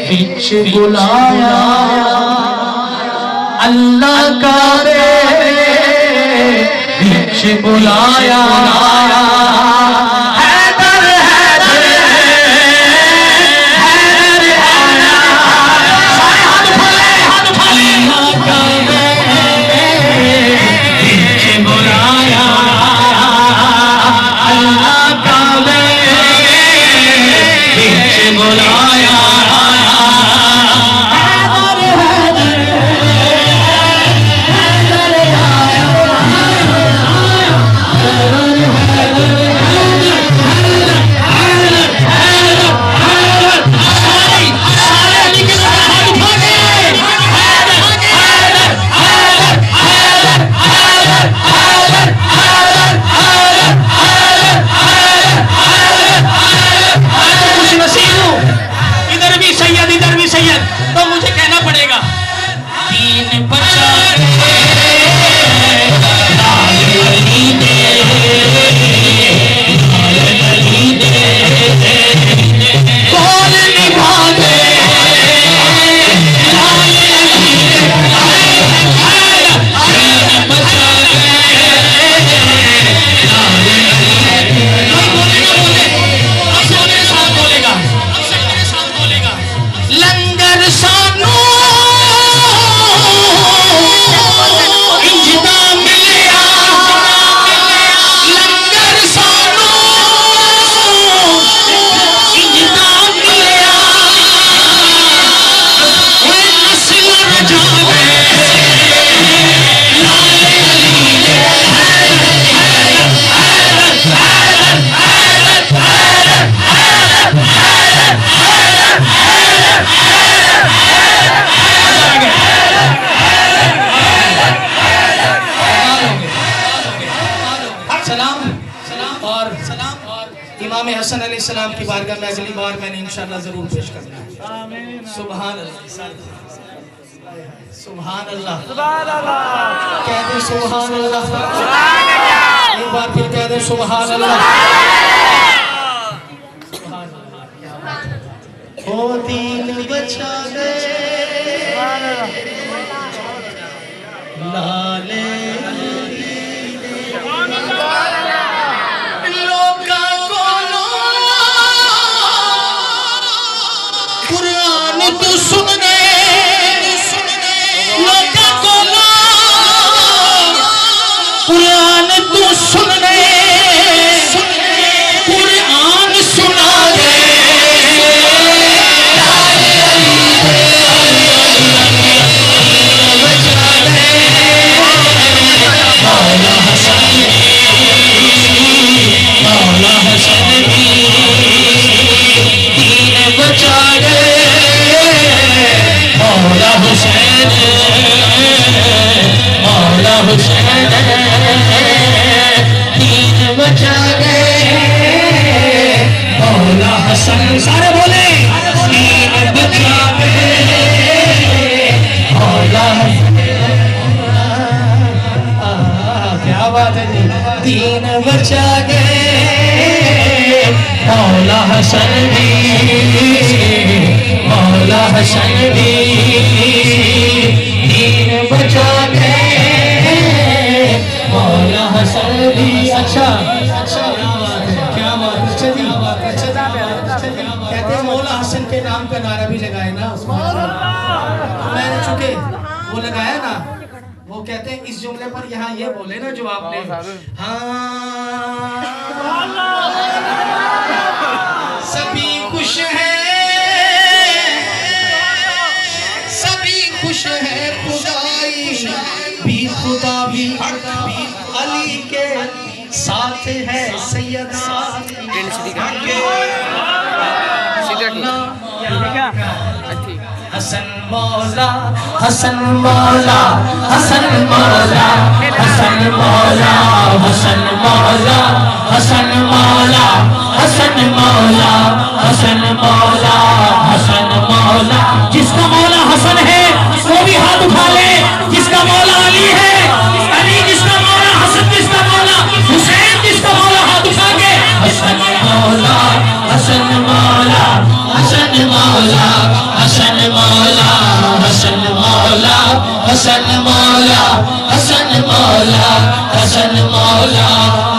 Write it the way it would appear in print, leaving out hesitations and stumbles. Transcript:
बीच बुलाया अल्लाह का रे बीच बुलाया हैदर हैदर हैदर आया हाथ फले अल्लाह का रे बीच बुलाया अल्लाह का रे बीच बुलाया तो मुझे कहना पड़ेगा दीन बचा कौन निभा दे इमाम हसन अलैहिस्सलाम की बारगाह में अगली बार मैंने इंशाअल्लाह जरूर पेश करना है। सुभान अल्लाह सुभान अल्लाह सुभान अल्लाह कह दे सुभान अल्लाह एक बार फिर कह दे सुभान अल्लाह ओ दीन बचा दे लाले तू सुन दे लोका को कुरान तू सुन दे कुरान सुना दे मौला हसन दीन बचा दे मौला हुसैन दीन बचा गए मौला हसन सारे बोले दीन बचा गए मौला क्या बात है जी दीन बचा गए मौला हसन भी मौला हसन भी दीन बचा गए मौला हसन भी अच्छा क्या बात कहते हैं मौला हसन के नाम का नारा भी लगाए ना मैंने चुके वो लगाया ना वो कहते हैं इस जुमले पर यहाँ ये बोले ना जो आपने हाँ सभी खुश है खुदाई भी खुदा भी अली के साथ है सैयदा हसन मौला हसन मौला हसन मौला हसन मौला हसन मौला हसन मौला हसन मौला हसन मौला हसन मौला जिसका मौला हसन है वो भी हाथ उठा ले जिसका मौला अली है अली जिसका मौला हसन जिसका मौला हुसैन जिसका मौला हाथ उठा के हसन मौला हसन मौला हसन मौला, हसन मौला, हसन मौला।